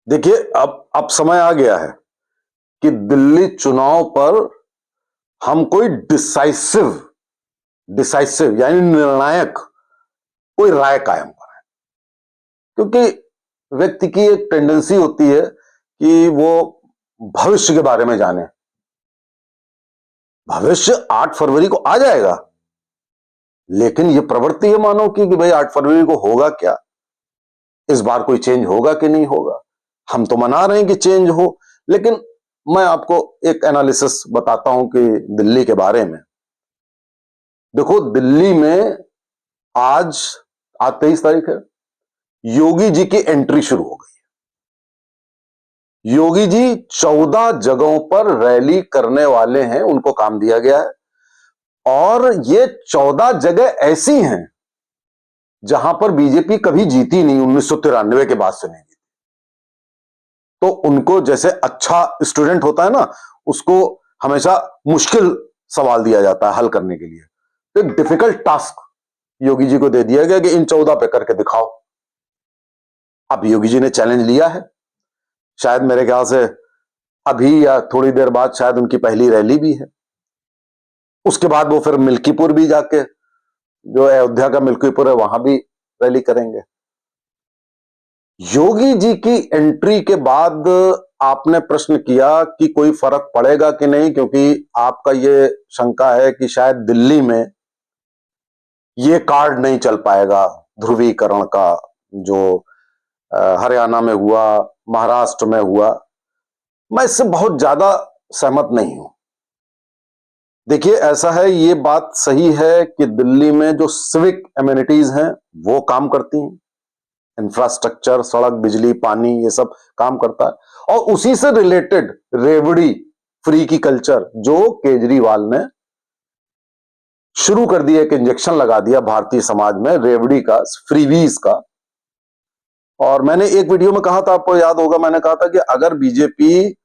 देखिए, अब समय आ गया है कि दिल्ली चुनाव पर हम कोई डिसाइसिव डिसाइसिव यानी निर्णायक कोई राय कायम करें। क्योंकि व्यक्ति की एक टेंडेंसी होती है कि वो भविष्य के बारे में जाने। भविष्य 8 फरवरी को आ जाएगा, लेकिन ये प्रवृत्ति है मानव की कि भाई 8 फरवरी को होगा क्या, इस बार कोई चेंज होगा कि नहीं होगा। हम तो मना रहे हैं कि चेंज हो, लेकिन मैं आपको एक एनालिसिस बताता हूं कि दिल्ली के बारे में। देखो, दिल्ली में आज आज 23 तारीख है, योगी जी की एंट्री शुरू हो गई है। योगी जी 14 जगहों पर रैली करने वाले हैं, उनको काम दिया गया है। और ये 14 जगह ऐसी हैं जहां पर बीजेपी कभी जीती नहीं, 1993 के बाद से नहीं जीती। तो उनको जैसे अच्छा स्टूडेंट होता है ना, उसको हमेशा मुश्किल सवाल दिया जाता है हल करने के लिए। तो एक डिफिकल्ट टास्क योगी जी को दे दिया गया कि इन 14 पे करके दिखाओ। अब योगी जी ने चैलेंज लिया है। शायद मेरे ख्याल से अभी या थोड़ी देर बाद शायद उनकी पहली रैली भी है। उसके बाद वो फिर मिल्कीपुर भी जाके, जो अयोध्या का मिल्कीपुर है, वहां भी रैली करेंगे। योगी जी की एंट्री के बाद आपने प्रश्न किया कि कोई फर्क पड़ेगा कि नहीं, क्योंकि आपका ये शंका है कि शायद दिल्ली में ये कार्ड नहीं चल पाएगा ध्रुवीकरण का, जो हरियाणा में हुआ, महाराष्ट्र में हुआ। मैं इससे बहुत ज्यादा सहमत नहीं हूं। देखिए, ऐसा है, ये बात सही है कि दिल्ली में जो सिविक एमिनिटीज हैं वो काम करती हैं। इंफ्रास्ट्रक्चर, सड़क, बिजली, पानी, ये सब काम करता है। और उसी से रिलेटेड रेवड़ी फ्री की कल्चर जो केजरीवाल ने शुरू कर दिया, एक इंजेक्शन लगा दिया भारतीय समाज में रेवड़ी का, फ्रीबीज का। और मैंने एक वीडियो में कहा था, आपको याद होगा, मैंने कहा था कि अगर बीजेपी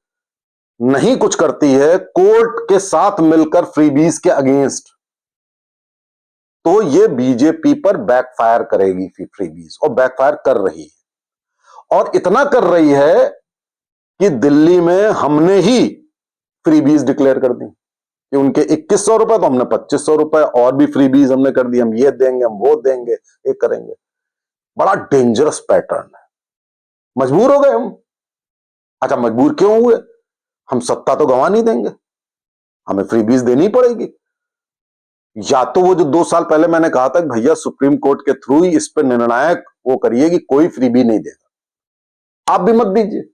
नहीं कुछ करती है कोर्ट के साथ मिलकर फ्रीबीज के अगेंस्ट, तो ये बीजेपी पर बैकफायर करेगी फ्रीबीज, और बैकफायर कर रही है। और इतना कर रही है कि दिल्ली में हमने ही फ्रीबीज डिक्लेयर कर दी कि उनके 2100 रुपए तो हमने 2500 रुपए, और भी फ्रीबीज हमने कर दी, हम ये देंगे, हम वो देंगे, ये करेंगे। बड़ा डेंजरस पैटर्न है। मजबूर हो गए हम। अच्छा, मजबूर क्यों हुए? हम सत्ता तो गंवा नहीं देंगे, हमें फ्रीबीज देनी पड़ेगी। या तो वो जो 2 साल पहले मैंने कहा था कि भैया सुप्रीम कोर्ट के थ्रू ही इस पर निर्णायक वो करिए कि कोई फ्रीबी नहीं देगा, आप भी मत दीजिए।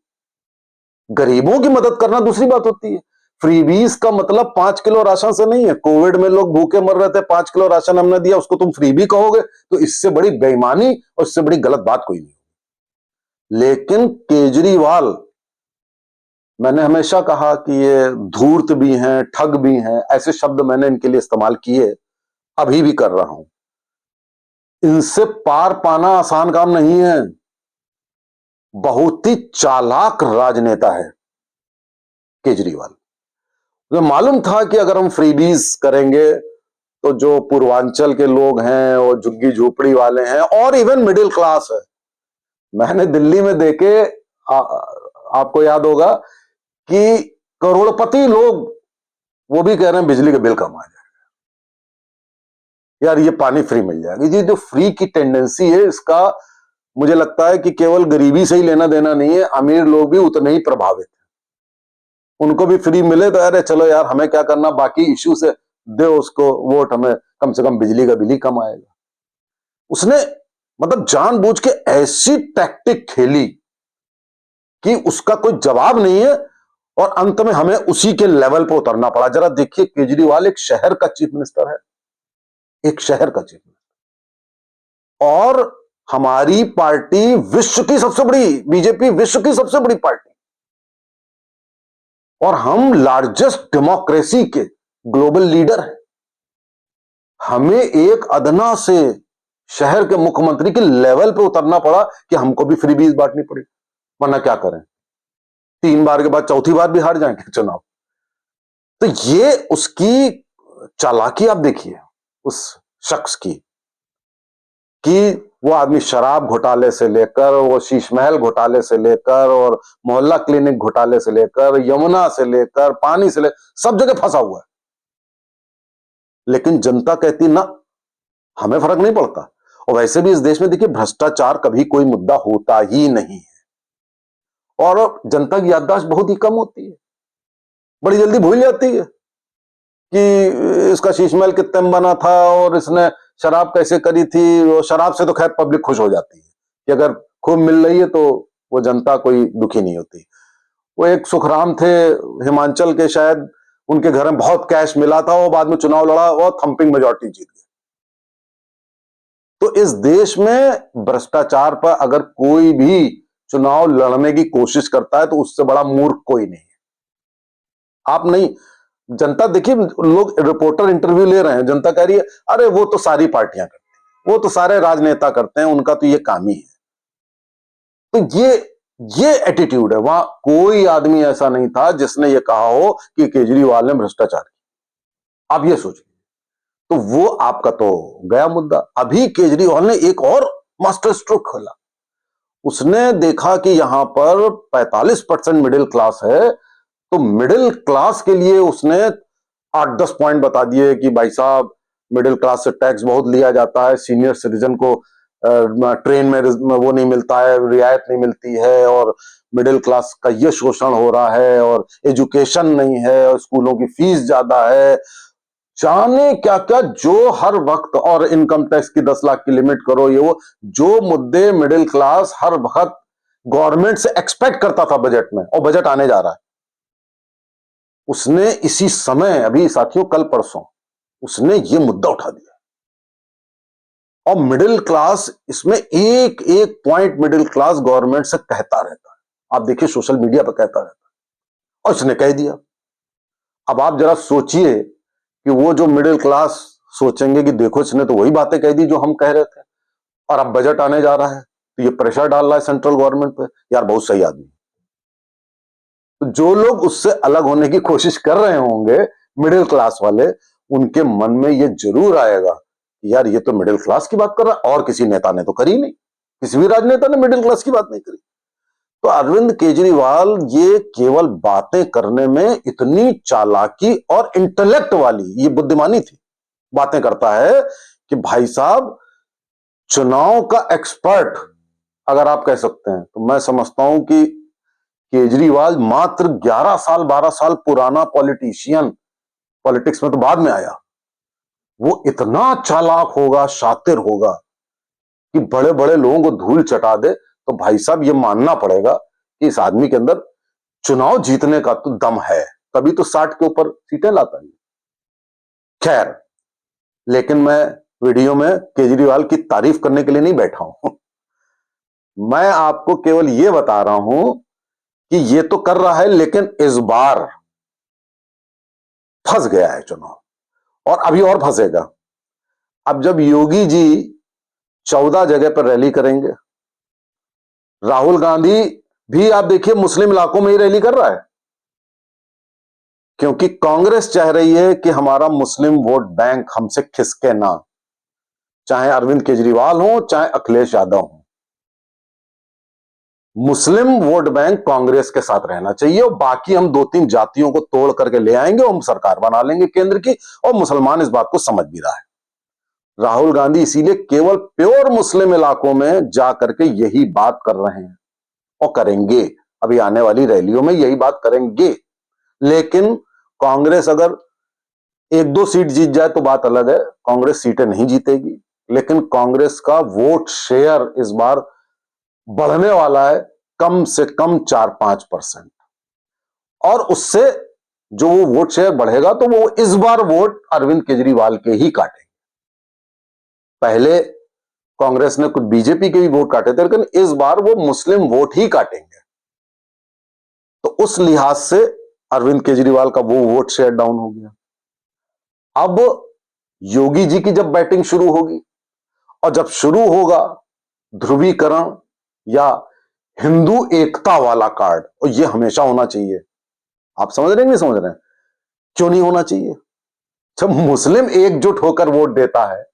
गरीबों की मदद करना दूसरी बात होती है। फ्रीबीज का मतलब 5 किलो राशन से नहीं है। कोविड में लोग भूखे मर रहे थे, 5 किलो राशन हमने दिया, उसको तुम फ्रीबी कहोगे? तो इससे बड़ी बेईमानी और इससे बड़ी गलत बात कोई नहीं। लेकिन केजरीवाल, मैंने हमेशा कहा कि ये धूर्त भी हैं, ठग भी हैं, ऐसे शब्द मैंने इनके लिए इस्तेमाल किए, अभी भी कर रहा हूं। इनसे पार पाना आसान काम नहीं है। बहुत ही चालाक राजनेता है केजरीवाल। मुझे मालूम था कि अगर हम फ्रीबीज करेंगे तो जो पूर्वांचल के लोग हैं और झुग्गी झोपड़ी वाले हैं और इवन मिडिल क्लास है, मैंने दिल्ली में देखे, आपको याद होगा कि करोड़पति लोग वो भी कह रहे हैं बिजली का बिल कम आ जाएगा, यार ये पानी फ्री मिल जाएगा। ये जो फ्री की टेंडेंसी है, इसका मुझे लगता है कि केवल गरीबी से ही लेना देना नहीं है, अमीर लोग भी उतने ही प्रभावित हैं। उनको भी फ्री मिले तो अरे चलो यार, हमें क्या करना, बाकी इश्यू से दे उसको वोट, हमें कम से कम बिजली का बिल ही कम आएगा। उसने मतलब जानबूझ के ऐसी टैक्टिक खेली कि उसका कोई जवाब नहीं है, और अंत में हमें उसी के लेवल पर उतरना पड़ा। जरा देखिए, केजरीवाल एक शहर का चीफ मिनिस्टर है, एक शहर का चीफ मिनिस्टर, और हमारी पार्टी विश्व की सबसे बड़ी, बीजेपी विश्व की सबसे बड़ी पार्टी, और हम लार्जेस्ट डेमोक्रेसी के ग्लोबल लीडर हैं। हमें एक अदना से शहर के मुख्यमंत्री के लेवल पे उतरना पड़ा कि हमको भी फ्रीबीज बांटनी पड़ी, वरना क्या करें, 3 बार के बाद चौथी बार भी हार जाएंगे चुनाव। तो ये उसकी चालाकी आप देखिए उस शख्स की, कि वो आदमी शराब घोटाले से लेकर, वो शीश महल घोटाले से लेकर, और मोहल्ला क्लिनिक घोटाले से लेकर, यमुना से लेकर, पानी से लेकर, सब जगह फंसा हुआ है। लेकिन जनता कहती ना, हमें फर्क नहीं पड़ता। और वैसे भी इस देश में देखिए, भ्रष्टाचार कभी कोई मुद्दा होता ही नहीं है, और जनता की याददाश्त बहुत ही कम होती है, बड़ी जल्दी भूल जाती है कि इसका शीश महल कितने में बना था और इसने शराब कैसे करी थी। और शराब से तो खैर पब्लिक खुश हो जाती है कि अगर खूब मिल रही है तो वो जनता कोई दुखी नहीं होती। वो एक सुखराम थे हिमाचल के, शायद उनके घर में बहुत कैश मिला था, वो बाद में चुनाव लड़ा और थंपिंग मेजॉरिटी जीत गए। तो इस देश में भ्रष्टाचार पर अगर कोई भी चुनाव लड़ने की कोशिश करता है तो उससे बड़ा मूर्ख कोई नहीं है। आप नहीं, जनता देखिए, लोग रिपोर्टर इंटरव्यू ले रहे हैं, जनता कह रही है अरे वो तो सारी पार्टियां करती हैं, वो तो सारे राजनेता करते हैं, उनका तो ये काम ही है। तो ये एटीट्यूड है। वहां कोई आदमी ऐसा नहीं था जिसने ये कहा हो कि केजरीवाल ने भ्रष्टाचार किया। आप ये सोचिए, तो वो आपका तो गया मुद्दा। अभी केजरीवाल ने एक और मास्टर स्ट्रोक खोला। उसने देखा कि यहां पर 45% मिडिल क्लास है, तो मिडिल क्लास के लिए उसने 8-10 पॉइंट बता दिए कि भाई साहब, मिडिल क्लास से टैक्स बहुत लिया जाता है, सीनियर सिटीजन को ट्रेन में वो नहीं मिलता है, रियायत नहीं मिलती है, और मिडिल क्लास का ये शोषण हो रहा है, और एजुकेशन नहीं है, और स्कूलों की फीस ज्यादा है, जाने क्या क्या, जो हर वक्त, और इनकम टैक्स की 10 लाख की लिमिट करो, ये वो जो मुद्दे मिडिल क्लास हर वक्त गवर्नमेंट से एक्सपेक्ट करता था बजट में, और बजट आने जा रहा है, उसने इसी समय, अभी साथियों कल परसों, उसने ये मुद्दा उठा दिया। और मिडिल क्लास इसमें एक एक पॉइंट मिडिल क्लास गवर्नमेंट से कहता रहता है। आप देखिए सोशल मीडिया पर कहता रहता है, और इसने कह दिया। अब आप जरा सोचिए कि वो जो मिडिल क्लास सोचेंगे कि देखो इसने तो वही बातें कह दी जो हम कह रहे थे, और अब बजट आने जा रहा है तो ये प्रेशर डाल रहा है सेंट्रल गवर्नमेंट पे। यार बहुत सही आदमी। तो जो लोग उससे अलग होने की कोशिश कर रहे होंगे, मिडिल क्लास वाले, उनके मन में ये जरूर आएगा कि यार ये तो मिडिल क्लास की बात कर रहा है, और किसी नेता ने तो करी नहीं, किसी भी राजनेता ने मिडिल क्लास की बात नहीं करी। तो अरविंद केजरीवाल ये केवल बातें करने में इतनी चालाकी और इंटेलेक्ट वाली, ये बुद्धिमानी थी, बातें करता है कि भाई साहब, चुनाव का एक्सपर्ट अगर आप कह सकते हैं, तो मैं समझता हूं कि केजरीवाल मात्र 11 साल 12 साल पुराना पॉलिटिशियन, पॉलिटिक्स में तो बाद में आया, वो इतना चालाक होगा, शातिर होगा कि बड़े बड़े लोगों को धूल चटा दे। तो भाई साहब ये मानना पड़ेगा कि इस आदमी के अंदर चुनाव जीतने का तो दम है, तभी तो 60 के ऊपर सीटें लाता है। खैर, लेकिन मैं वीडियो में केजरीवाल की तारीफ करने के लिए नहीं बैठा हूं। मैं आपको केवल यह बता रहा हूं कि ये तो कर रहा है, लेकिन इस बार फंस गया है चुनाव, और अभी और फंसेगा। अब जब योगी जी 14 जगह पर रैली करेंगे, राहुल गांधी भी आप देखिए मुस्लिम इलाकों में ही रैली कर रहा है, क्योंकि कांग्रेस चाह रही है कि हमारा मुस्लिम वोट बैंक हमसे खिसके ना, चाहे अरविंद केजरीवाल हो चाहे अखिलेश यादव हो। मुस्लिम वोट बैंक कांग्रेस के साथ रहना चाहिए, और बाकी हम 2-3 जातियों को तोड़ करके ले आएंगे, हम सरकार बना लेंगे केंद्र की, और मुसलमान इस बात को समझ भी रहा है। राहुल गांधी इसीलिए केवल प्योर मुस्लिम इलाकों में जाकर के यही बात कर रहे हैं, और करेंगे, अभी आने वाली रैलियों में यही बात करेंगे। लेकिन कांग्रेस अगर 1-2 सीट जीत जाए तो बात अलग है, कांग्रेस सीटें नहीं जीतेगी, लेकिन कांग्रेस का वोट शेयर इस बार बढ़ने वाला है, कम से कम 4-5%। और उससे जो वो वोट शेयर बढ़ेगा तो वो इस बार वोट अरविंद केजरीवाल के ही काटेंगे। पहले कांग्रेस ने कुछ बीजेपी के भी वोट काटे थे, लेकिन इस बार वो मुस्लिम वोट ही काटेंगे। तो उस लिहाज से अरविंद केजरीवाल का वो वोट शेयर डाउन हो गया। अब योगी जी की जब बैटिंग शुरू होगी, और जब शुरू होगा ध्रुवीकरण या हिंदू एकता वाला कार्ड, और ये हमेशा होना चाहिए। आप समझ रहे हैं, नहीं समझ रहे हैं? क्यों नहीं होना चाहिए? जब मुस्लिम एकजुट होकर वोट देता है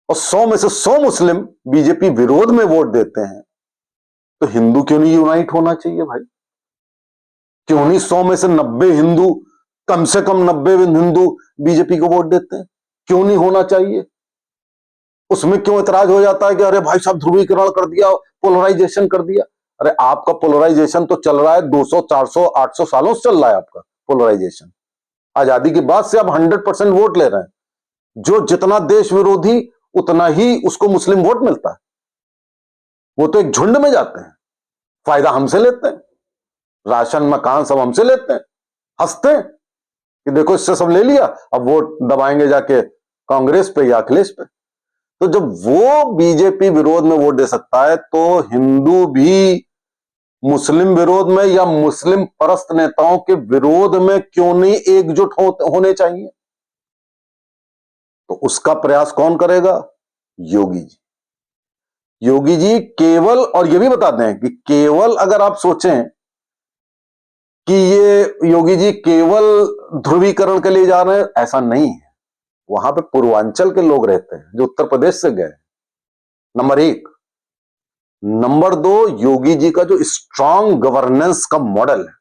और 100 में से 100 मुस्लिम बीजेपी विरोध में वोट देते हैं, तो हिंदू क्यों नहीं यूनाइट होना चाहिए भाई? क्यों नहीं 100 में से 90 हिंदू, कम से कम 90 हिंदू बीजेपी को वोट देते हैं? क्यों नहीं होना चाहिए? उसमें क्यों इतराज हो जाता है कि अरे भाई साहब ध्रुवीकरण कर दिया, पोलराइजेशन कर दिया? अरे आपका पोलराइजेशन तो चल रहा है 200, 400, 800 सालों से चल रहा है आपका पोलराइजेशन। आजादी के बाद से आप 100% वोट ले रहे हैं। जो जितना देश विरोधी उतना ही उसको मुस्लिम वोट मिलता है। वो तो एक झुंड में जाते हैं, फायदा हमसे लेते हैं, राशन मकान सब हमसे लेते हैं, हंसते हैं कि देखो इससे सब ले लिया, अब वोट दबाएंगे जाके कांग्रेस पे या अखिलेश पे। तो जब वो बीजेपी विरोध में वोट दे सकता है, तो हिंदू भी मुस्लिम विरोध में या मुस्लिम परस्त नेताओं के विरोध में क्यों नहीं एकजुट होने चाहिए? तो उसका प्रयास कौन करेगा? योगी जी। योगी जी केवल, और ये भी बता दें कि केवल अगर आप सोचें कि ये योगी जी केवल ध्रुवीकरण के लिए जा रहे हैं, ऐसा नहीं है। वहां पे पूर्वांचल के लोग रहते हैं जो उत्तर प्रदेश से गए, नंबर 1। नंबर 2, योगी जी का जो स्ट्रांग गवर्नेंस का मॉडल है,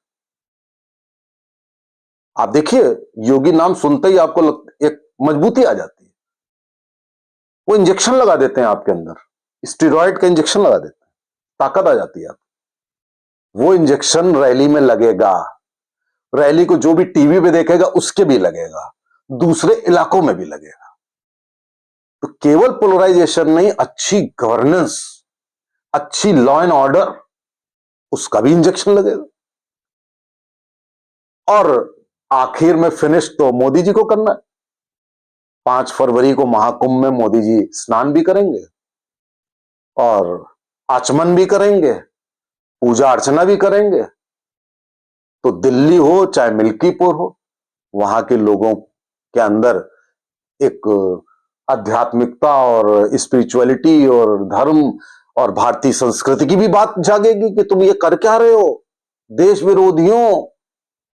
आप देखिए योगी नाम सुनते ही आपको एक मजबूती आ जाती है। वो इंजेक्शन लगा देते हैं आपके अंदर, स्टेरॉइड का इंजेक्शन लगा देते हैं, ताकत आ जाती है। वो इंजेक्शन रैली में लगेगा, रैली को जो भी टीवी पे देखेगा उसके भी लगेगा, दूसरे इलाकों में भी लगेगा। तो केवल पोलराइजेशन नहीं, अच्छी गवर्नेंस, अच्छी लॉ एंड ऑर्डर, उसका भी इंजेक्शन लगेगा। और आखिर में फिनिश तो मोदी जी को करना है। 5 फरवरी को महाकुंभ में मोदी जी स्नान भी करेंगे और आचमन भी करेंगे, पूजा अर्चना भी करेंगे। तो दिल्ली हो चाहे मिल्कीपुर हो, वहां के लोगों के अंदर एक आध्यात्मिकता और स्पिरिचुअलिटी और धर्म और भारतीय संस्कृति की भी बात जागेगी कि तुम ये कर क्या रहे हो, देश विरोधियों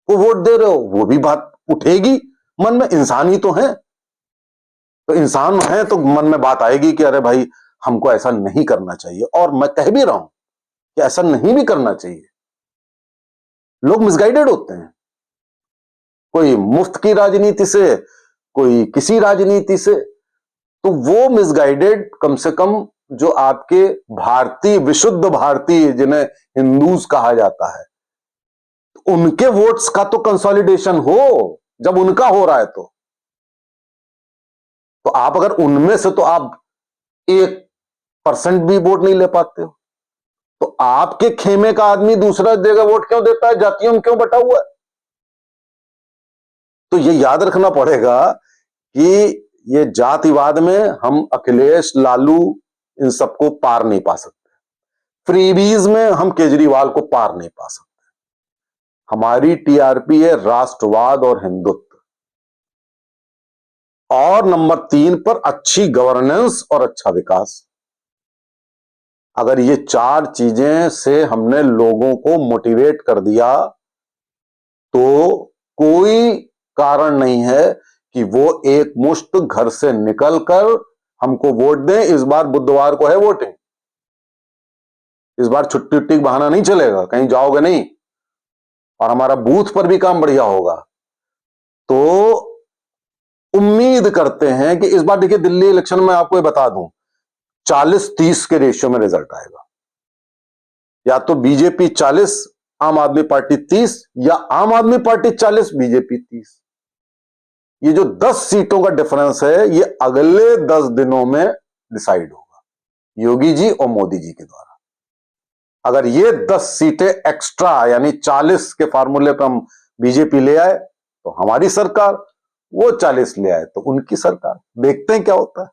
को वोट दे रहे हो। वो भी बात उठेगी मन में, इंसान ही तो है, तो इंसान है तो मन में बात आएगी कि अरे भाई हमको ऐसा नहीं करना चाहिए। और मैं कह भी रहा हूं कि ऐसा नहीं भी करना चाहिए। लोग मिसगाइडेड होते हैं, कोई मुफ्त की राजनीति से, कोई किसी राजनीति से। तो वो मिसगाइडेड कम से कम जो आपके भारतीय, विशुद्ध भारतीय जिन्हें हिंदूज कहा जाता है, उनके वोट्स का तो कंसोलिडेशन हो। जब उनका हो रहा है तो आप अगर उनमें से तो आप 1% भी वोट नहीं ले पाते हो, तो आपके खेमे का आदमी दूसरा जगह वोट क्यों देता है? जातियों में क्यों बटा हुआ है? तो ये याद रखना पड़ेगा कि ये जातिवाद में हम अखिलेश, लालू इन सबको पार नहीं पा सकते। फ्रीबीज में हम केजरीवाल को पार नहीं पा सकते। हमारी टीआरपी है राष्ट्रवाद और हिंदुत्व, और नंबर 3 पर अच्छी गवर्नेंस और अच्छा विकास। अगर ये 4 चीजें से हमने लोगों को मोटिवेट कर दिया, तो कोई कारण नहीं है कि वो एक मुश्त घर से निकलकर हमको वोट दें। इस बार बुधवार को है वोटिंग, इस बार छुट्टी उट्टी बहाना नहीं चलेगा, कहीं जाओगे नहीं, और हमारा बूथ पर भी काम बढ़िया होगा। तो उम्मीद करते हैं कि इस बार, देखिए दिल्ली इलेक्शन में आपको ये बता दूं, 40-30 के रेशियो में रिजल्ट आएगा। या तो बीजेपी 40, आम आदमी पार्टी 30, या आम आदमी पार्टी 40, बीजेपी 30। ये जो 10 सीटों का डिफरेंस है, ये अगले 10 दिनों में डिसाइड होगा योगी जी और मोदी जी के द्वारा। अगर ये 10 सीटें एक्स्ट्रा यानी 40 के फार्मूले पर हम बीजेपी ले आए तो हमारी सरकार, वो 40 ले आए तो उनकी सरकार। देखते हैं क्या होता है।